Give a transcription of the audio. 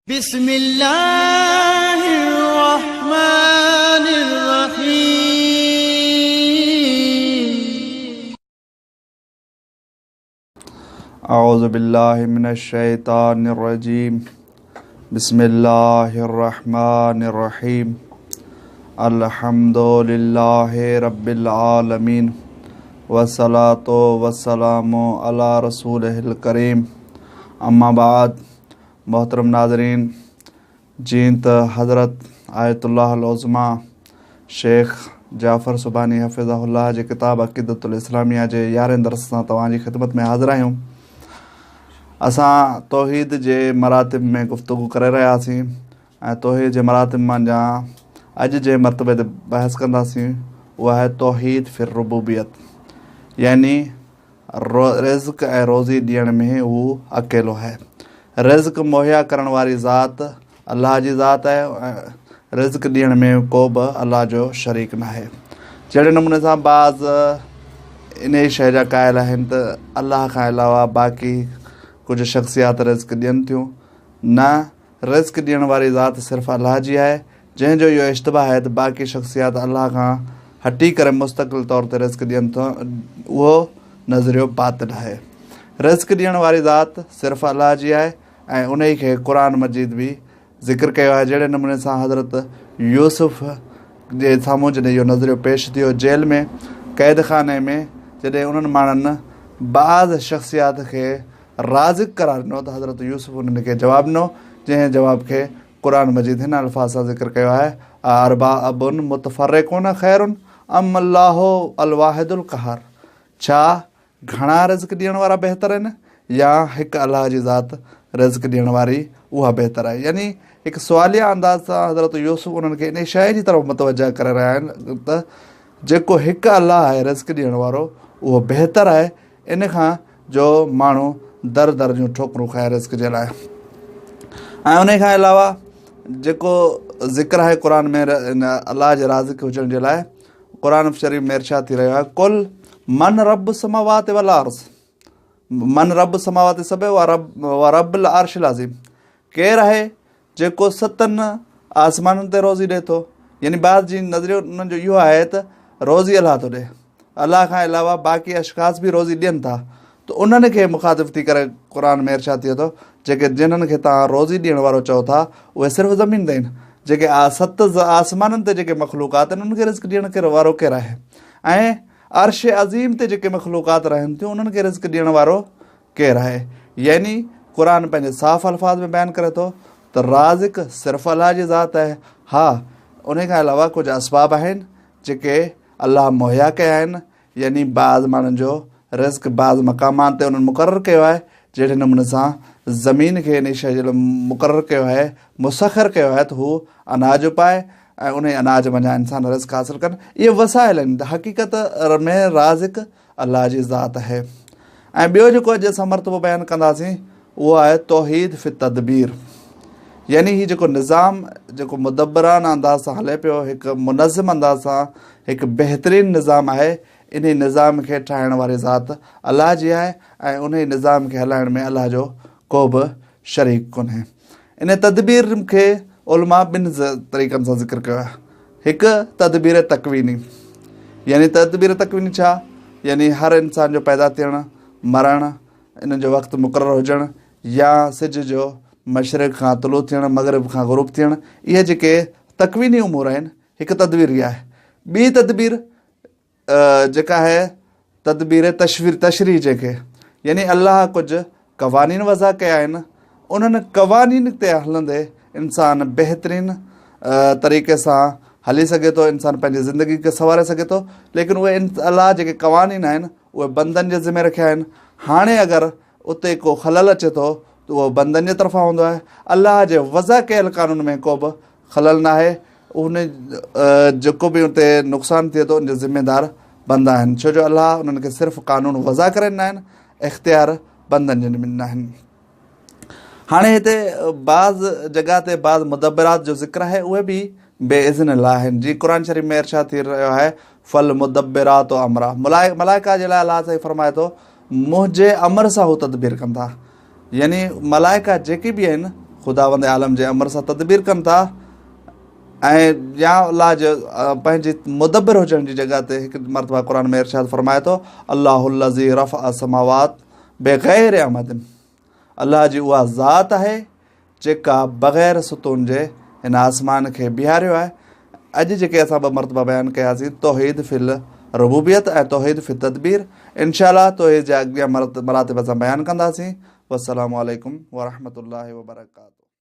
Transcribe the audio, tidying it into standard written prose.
बिस्मिल्लाहिर्रहमानिर्रहीम। औज़ु बिल्लाहि मिनश्शैतानिर्रजीम। बिस्मिल्लाहिर्रहमानिर्रहीम। अल्हम्दुलिल्लाहि रब्बिल आलमीन वस्सलातु वस्सलामु अला रसूलिहिल करीम। अम्मा बाद। मोहतरम नाज़रीन, जीअं त हज़रत आयतुल्लाह उज़्मा शेख जाफ़र सुबानी हफ़िज़हुल्लाह जे किताब अक़ीदतुल इस्लामिया जे 11 दर्स सां तव्हांजी ख़िदमत में हाज़िर आहियूं। असां तौहीद जे मरातिब में गुफ़्तगू करे रहियासीं ऐं तौहीद जे मरातिब मां जा अॼु जे मरतबे ते बहस कंदासीं। उहा आहे तौहीद फ़िर रुबूबियत, यानी रिज़्क़ ऐं रोज़ी ॾियण में हू अकेलो आहे। रिज़्क़ मुहैया करण वारी ज़ात अल्लाह जी ज़ात आहे ऐं रिज़्क़ ॾियण में को बि अल्लाह जो शरीक न आहे। जहिड़े नमूने सां बाज़ इन ई शइ जा क़ाइल आहिनि त अल्लाह खां अलावा बाक़ी कुझु शख़्सियात रिज़्क़ ॾियनि थियूं। न, रिज़्क़ ॾियण वारी ज़ात सिर्फ़ु अल्लाह जी आहे। जंहिंजो इहो इश्तिबाह आहे त बाक़ी शख़्सियात अल्लाह खां हटी करे मुस्तक़िल तौर ते रिज़्क़ ॾियनि था, उहो नज़रियो बातिल आहे। रिज़्क़ ॾियण वारी ज़ात सिर्फ़ु अल्लाह जी आहे ऐं उन ई खे क़ुरान मजीद बि ज़िक्र कयो आहे। जहिड़े नमूने सां हज़रत यूसुफ़ जे साम्हूं जॾहिं इहो नज़रियो पेश थियो जेल में, क़ैद खाने में, जॾहिं उन्हनि माण्हुनि बाज़ शख़्सियात खे राज़िक़ करार ॾिनो त हज़रत यूसुफ़ उन्हनि खे जवाबु ॾिनो, जंहिं जवाब खे क़ुरान मजीद हिन अल्फाज़ सां ज़िक्र कयो आहे, अरबाबुन मुतफ़र्रिक़ून ख़ैरुन अम अल्लाहु अल वाहिदुल क़हार। छा घणा रिज़्क़ ॾियण वारा बहितर आहिनि या हिकु अल्लाह जी ज़ात रिज़्क़ ॾियण वारी उहा बहितर आहे। यानी हिकु सवालिया अंदाज़ सां हज़रत यूसुफ़ उन्हनि खे इन शइ जी तरफ़ मुतवजा करे रहिया आहिनि त जेको हिकु अल्लाह आहे रिज़्क़ ॾियण वारो उहो बहितर आहे इन खां जो माण्हू दर दर जूं ठोकरूं खाए रिज़्क़ जे लाइ। ऐं उन खां अलावा जेको ज़िक्र आहे क़ुरान में अल्लाह जे राज़िक़ हुजण जे लाइ, क़ुरान शरीफ़ में इरशाद थी रहियो आहे, कुल मन रब समावात वल अर्ज़, मन रब समावात सब व रब्बुल अर्शिल अज़ीम। केरु आहे जेको 7 आसमाननि ते रोज़ी ॾिए थो। यानी बाज़ जी नज़रियो उन्हनि जो इहो आहे त रोज़ी अलाह थो ॾिए, अलाह खां अलावा बाक़ी अशख़ास बि रोज़ी ॾियनि था, त उन्हनि खे मुखातिब थी करे क़ुरान में इरशाद थिए थो जेके जिन्हनि खे तव्हां रोज़ी ॾियण वारो चओ था उहे सिर्फ़ु ज़मीन ते आहिनि। जेके 7 आसमाननि ते जेके मख़लूक़ात आहिनि उन्हनि खे रिज़्क़ ॾियण वारो केरु आहे, ऐं अर्श अज़ीम ते जेके मख़लूक़ात रहनि थियूं उन्हनि खे रिज़्क़ ॾियण वारो केरु आहे। यानी क़ुरान पंहिंजे साफ़ अल्फाज़ में बयानु करे थो त राज़िक़ सिर्फ़ु अल्लाह जी ज़ात आहे। हा, उन खां अलावा कुझु असबाब आहिनि जेके अल्लाह मुहैया कया आहिनि। यानी बाज़ माण्हुनि जो रिज़्क़ बाज़ मक़ामात ते उन्हनि मुक़ररु कयो आहे। जहिड़े नमूने सां ज़मीन खे इन शइ जे लाइ मुक़ररु कयो आहे, मुसख़र कयो आहे त हू अनाज पाए ऐं उन अनाज वञा इंसान रिज़्क़ हासिलु कनि। इहे वसाइल आहिनि। हक़ीक़त में राज़िक़ अल्लाह जी ज़ात आहे। ऐं ॿियो जेको अॼु असां मरतबो बयानु कंदासीं उहो आहे तौहीद फ़ि तदबीर। यानी हीउ जेको निज़ाम जेको मुदब्बराना अंदाज़ सां हले पियो, हिकु मुनज़्ज़म अंदाज़ सां हिकु बहितरीनु निज़ाम आहे, इन निज़ाम खे ठाहिण वारी ज़ात अल्लाह जी आहे ऐं उन निज़ाम खे हलाइण में अल्लाह जो को बि शरीक कोन्हे। इन तदबीर खे उलमा 2 तरीक़नि सां ज़िक्र कयो आहे। हिकु तदबीर तकवीनी, यानी तदबीर तकवीनी छा, यानी हर इंसान जो पैदा थियणु, मरणु, इन जो वक़्तु मुक़ररु हुजणु, या सिज जो मशरिक़ खां तुलू थियणु, मग़रिब खां ग़ुरूब थियणु, इहे जेके तकवीनी उमूर आहिनि, हिकु तदबीर इहा आहे। ॿी तदबीर जेका आहे तदबीर तशरीह जंहिंखे, यानी अल्लाह कुझु क़वानीन वज़ा कया आहिनि, उन्हनि क़वानीन ते हलंदे इंसान बहितरीनु तरीक़े सां हली सघे थो, इंसान पंहिंजी ज़िंदगी खे संवारे सघे थो। लेकिन उहे अल्लाह जेके क़वानीन आहिनि उहे बंदनि जे ज़िमे रखिया आहिनि। हाणे अगरि उते को ख़लल अचे थो त उहो बंदनि जे तरफ़ां हूंदो आहे। अल्लाह जे वज़ा कयल क़ानून में को बि ख़लल न आहे। उन जेको बि उते नुक़सानु थिए थो उनजो ज़िमेदार बंदा आहिनि, छो जो अल्लाह उन्हनि खे सिर्फ़ु क़ानून वज़ा करे ॾिना आहिनि, इख़्तियार बंदनि जे ॾिना आहिनि। हाणे हिते बाज़ जॻह ते बाज़ मुदब्बरात जो ज़िक्र आहे, उहे बि बेइज़्न आहिनि। जी क़ुरान शरीफ़ में इरशाद थी रहियो आहे, फल मुदब्बिरात अमरा, मलाइका जे लाइ अल्लाह साईं फरमाए थो मुंहिंजे अमर सां हू तदबीर कनि था। यानी मलाइका जेके बि आहिनि ख़ुदावंद आलम जे अमर सां तदबीर कनि था ऐं या अलाह जो पंहिंजी मुदब्बिर हुजण जी जॻह ते हिकु मरतबा क़ुर में इरशाद फ़रमाए थो अल्लाहुल्लज़ी रफ़अ समावात बग़ैर अमदिन। अलाह जी उहा ज़ात आहे जेका बग़ैर सुतून जे हिन आसमान खे बीहारियो आहे। अॼु जेके असां 2 मरतबा बयानु कयासीं तौहीद फिल रुबूबियत ऐं तौहीद फिल तदबीर, इंशाअल्लाह तौहीद जा अॻियां मरातिब असां बयानु कंदासीं। वस्सलामु अलैकुम वरहमतुल्लाहि वबरकातुहू।